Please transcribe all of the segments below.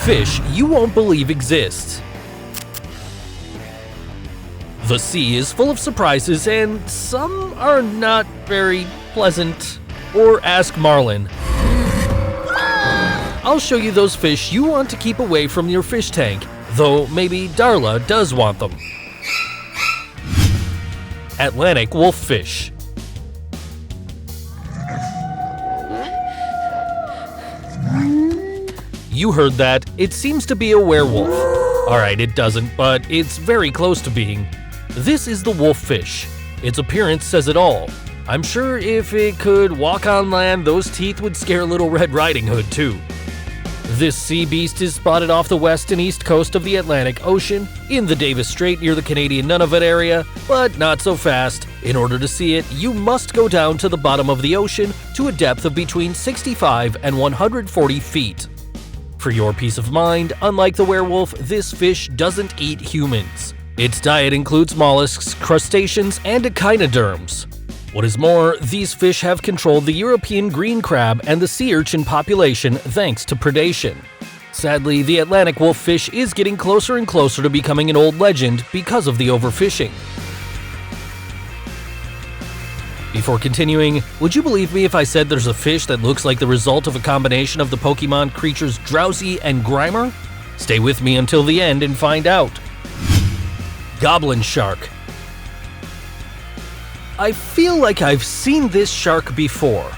fish you won't believe exists. The sea is full of surprises, and some are not very pleasant. Or ask Marlin. I'll show you those fish you want to keep away from your fish tank, though maybe Darla does want them. Atlantic wolffish. You heard that. It seems to be a werewolf. Alright, it doesn't, but it's very close to being. This is the wolffish. Its appearance says it all. I'm sure if it could walk on land, those teeth would scare little Red Riding Hood too. This sea beast is spotted off the west and east coast of the Atlantic Ocean, in the Davis Strait near the Canadian Nunavut area, but not so fast. In order to see it, you must go down to the bottom of the ocean to a depth of between 65 and 140 feet. For your peace of mind, unlike the werewolf, this fish doesn't eat humans. Its diet includes mollusks, crustaceans, and echinoderms. What is more, these fish have controlled the European green crab and the sea urchin population thanks to predation. Sadly, the Atlantic wolffish is getting closer and closer to becoming an old legend because of the overfishing. Before continuing, would you believe me if I said there's a fish that looks like the result of a combination of the Pokemon creatures Drowsy and Grimer? Stay with me until the end and find out. Goblin shark. I feel like I've seen this shark before.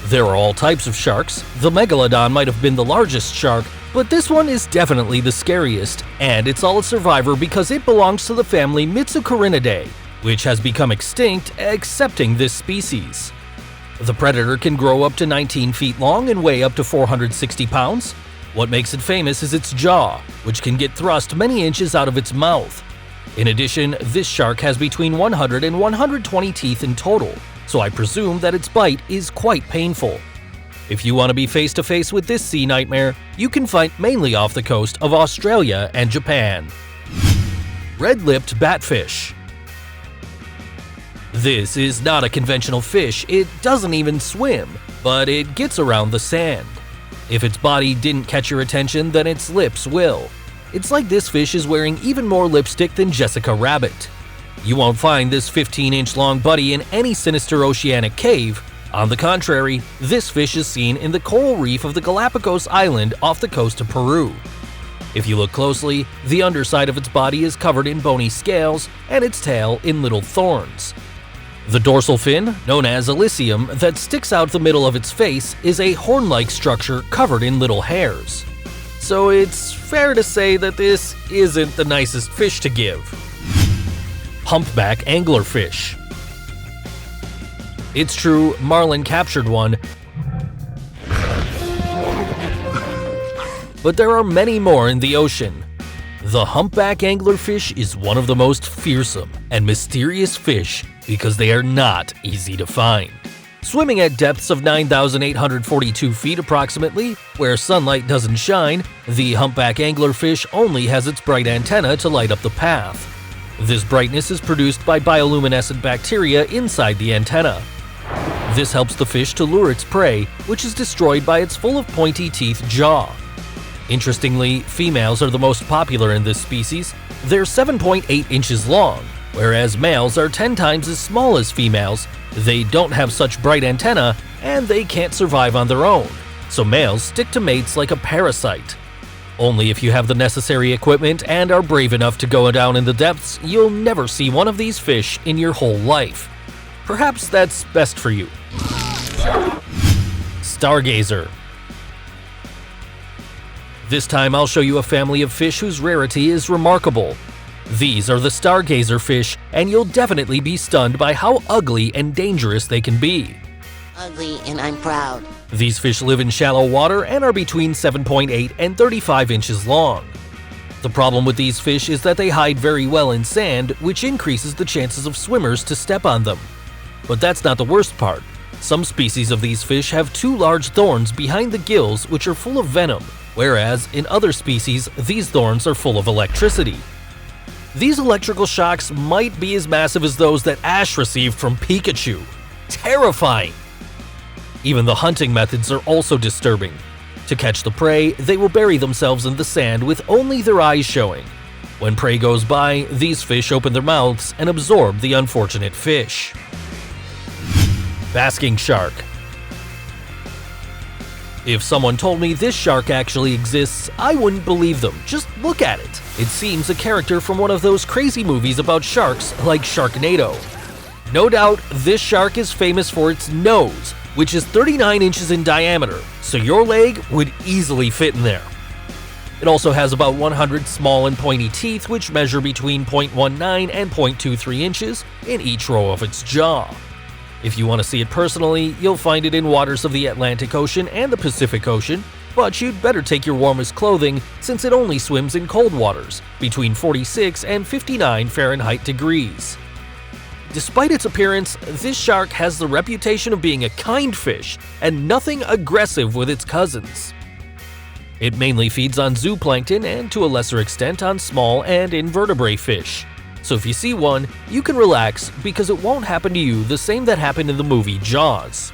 There are all types of sharks. The Megalodon might have been the largest shark, but this one is definitely the scariest, and it's all a survivor because it belongs to the family Mitsucorinidae, which has become extinct, excepting this species. The predator can grow up to 19 feet long and weigh up to 460 pounds. What makes it famous is its jaw, which can get thrust many inches out of its mouth. In addition, this shark has between 100 and 120 teeth in total, so I presume that its bite is quite painful. If you want to be face to face with this sea nightmare, you can find mainly off the coast of Australia and Japan. Red-lipped batfish. This is not a conventional fish. It doesn't even swim, but it gets around the sand. If its body didn't catch your attention, then its lips will. It's like this fish is wearing even more lipstick than Jessica Rabbit. You won't find this 15-inch long buddy in any sinister oceanic cave. On the contrary, this fish is seen in the coral reef of the Galapagos Island off the coast of Peru. If you look closely, the underside of its body is covered in bony scales and its tail in little thorns. The dorsal fin, known as Elysium, that sticks out the middle of its face is a horn-like structure covered in little hairs. So it's fair to say that this isn't the nicest fish to give. Humpback anglerfish. It's true, Marlin captured one, but there are many more in the ocean. The humpback anglerfish is one of the most fearsome and mysterious fish because they are not easy to find. Swimming at depths of 9,842 feet approximately, where sunlight doesn't shine, the humpback anglerfish only has its bright antenna to light up the path. This brightness is produced by bioluminescent bacteria inside the antenna. This helps the fish to lure its prey, which is destroyed by its full of pointy teeth jaw. Interestingly, females are the most popular in this species. They're 7.8 inches long, whereas males are 10 times as small as females. They don't have such bright antennae, and they can't survive on their own, so males stick to mates like a parasite. Only if you have the necessary equipment and are brave enough to go down in the depths, you'll never see one of these fish in your whole life. Perhaps that's best for you. Stargazer. This time I'll show you a family of fish whose rarity is remarkable. These are the stargazer fish, and you'll definitely be stunned by how ugly and dangerous they can be. Ugly, and I'm proud. These fish live in shallow water and are between 7.8 and 35 inches long. The problem with these fish is that they hide very well in sand, which increases the chances of swimmers to step on them. But that's not the worst part. Some species of these fish have two large thorns behind the gills which are full of venom, whereas in other species, these thorns are full of electricity. These electrical shocks might be as massive as those that Ash received from Pikachu. Terrifying! Even the hunting methods are also disturbing. To catch the prey, they will bury themselves in the sand with only their eyes showing. When prey goes by, these fish open their mouths and absorb the unfortunate fish. Basking shark. If someone told me this shark actually exists, I wouldn't believe them. Just look at it. It seems a character from one of those crazy movies about sharks like Sharknado. No doubt, this shark is famous for its nose, which is 39 inches in diameter, so your leg would easily fit in there. It also has about 100 small and pointy teeth which measure between 0.19 and 0.23 inches in each row of its jaw. If you want to see it personally, you'll find it in waters of the Atlantic Ocean and the Pacific Ocean, but you'd better take your warmest clothing since it only swims in cold waters, between 46 and 59 Fahrenheit degrees. Despite its appearance, this shark has the reputation of being a kind fish and nothing aggressive with its cousins. It mainly feeds on zooplankton and to a lesser extent on small and invertebrate fish. So if you see one, you can relax because it won't happen to you the same that happened in the movie Jaws.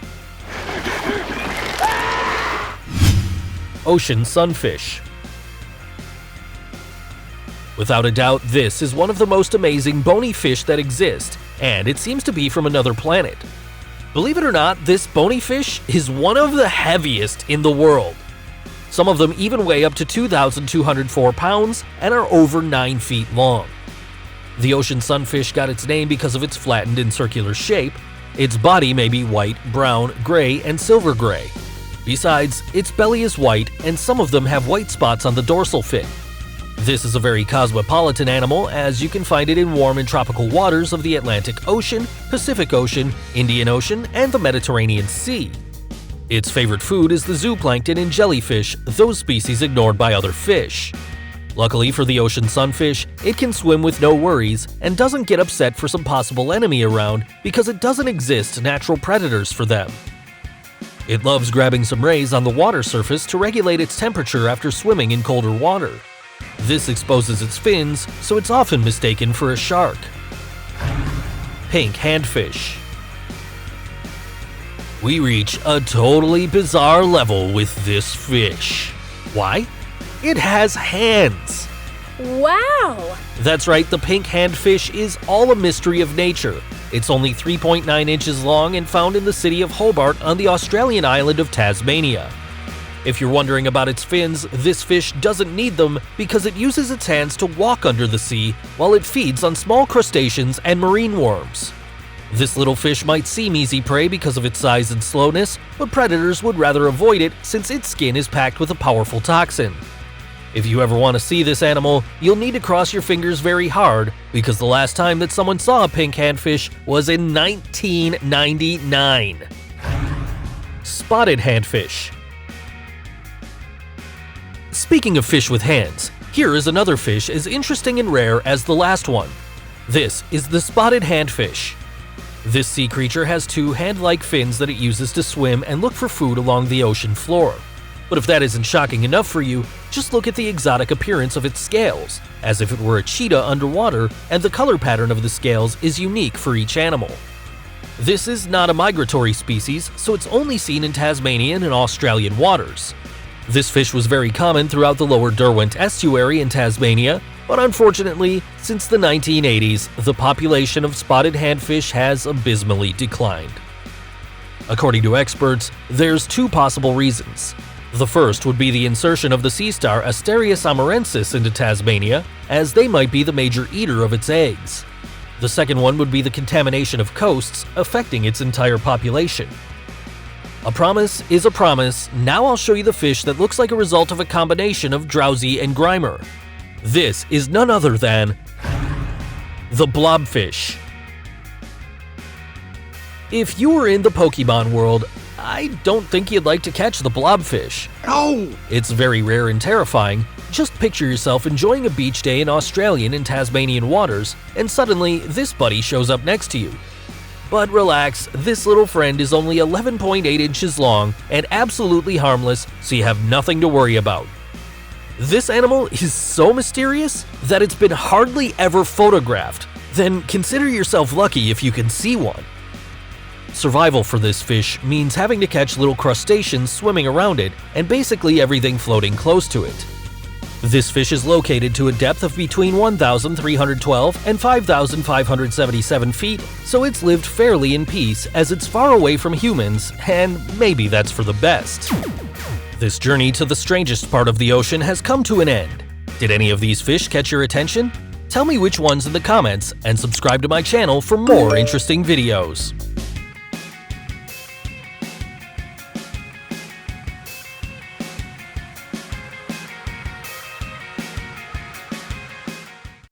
Ocean sunfish. Without a doubt, this is one of the most amazing bony fish that exist, and it seems to be from another planet. Believe it or not, this bony fish is one of the heaviest in the world. Some of them even weigh up to 2,204 pounds and are over 9 feet long. The ocean sunfish got its name because of its flattened and circular shape. Its body may be white, brown, gray, and silver gray. Besides, its belly is white and some of them have white spots on the dorsal fin. This is a very cosmopolitan animal as you can find it in warm and tropical waters of the Atlantic Ocean, Pacific Ocean, Indian Ocean, and the Mediterranean Sea. Its favorite food is the zooplankton and jellyfish, those species ignored by other fish. Luckily for the ocean sunfish, it can swim with no worries and doesn't get upset for some possible enemy around because it doesn't exist natural predators for them. It loves grabbing some rays on the water surface to regulate its temperature after swimming in colder water. This exposes its fins, so it's often mistaken for a shark. Pink handfish. We reach a totally bizarre level with this fish. Why? It has hands! Wow! That's right, the pink handfish is all a mystery of nature. It's only 3.9 inches long and found in the city of Hobart on the Australian island of Tasmania. If you're wondering about its fins, this fish doesn't need them because it uses its hands to walk under the sea while it feeds on small crustaceans and marine worms. This little fish might seem easy prey because of its size and slowness, but predators would rather avoid it since its skin is packed with a powerful toxin. If you ever want to see this animal, you'll need to cross your fingers very hard because the last time that someone saw a pink handfish was in 1999. Spotted handfish. Speaking of fish with hands, here is another fish as interesting and rare as the last one. This is the spotted handfish. This sea creature has two hand-like fins that it uses to swim and look for food along the ocean floor. But if that isn't shocking enough for you, just look at the exotic appearance of its scales, as if it were a cheetah underwater, and the color pattern of the scales is unique for each animal. This is not a migratory species, so it's only seen in Tasmanian and Australian waters. This fish was very common throughout the lower Derwent estuary in Tasmania, but unfortunately, since the 1980s, the population of spotted handfish has abysmally declined. According to experts, there's two possible reasons. The first would be the insertion of the sea star Asterias amurensis into Tasmania, as they might be the major eater of its eggs. The second one would be the contamination of coasts, affecting its entire population. A promise is a promise. Now I'll show you the fish that looks like a result of a combination of drowsy and grimer. This is none other than the blobfish. If you were in the Pokemon world, I don't think you'd like to catch the blobfish. No! It's very rare and terrifying. Just picture yourself enjoying a beach day in Australian and Tasmanian waters, and suddenly this buddy shows up next to you. But relax, this little friend is only 11.8 inches long and absolutely harmless, so you have nothing to worry about. This animal is so mysterious that it's been hardly ever photographed. Then consider yourself lucky if you can see one. Survival for this fish means having to catch little crustaceans swimming around it and basically everything floating close to it. This fish is located to a depth of between 1,312 and 5,577 feet, so it's lived fairly in peace as it's far away from humans, and maybe that's for the best. This journey to the strangest part of the ocean has come to an end. Did any of these fish catch your attention? Tell me which ones in the comments and subscribe to my channel for more interesting videos.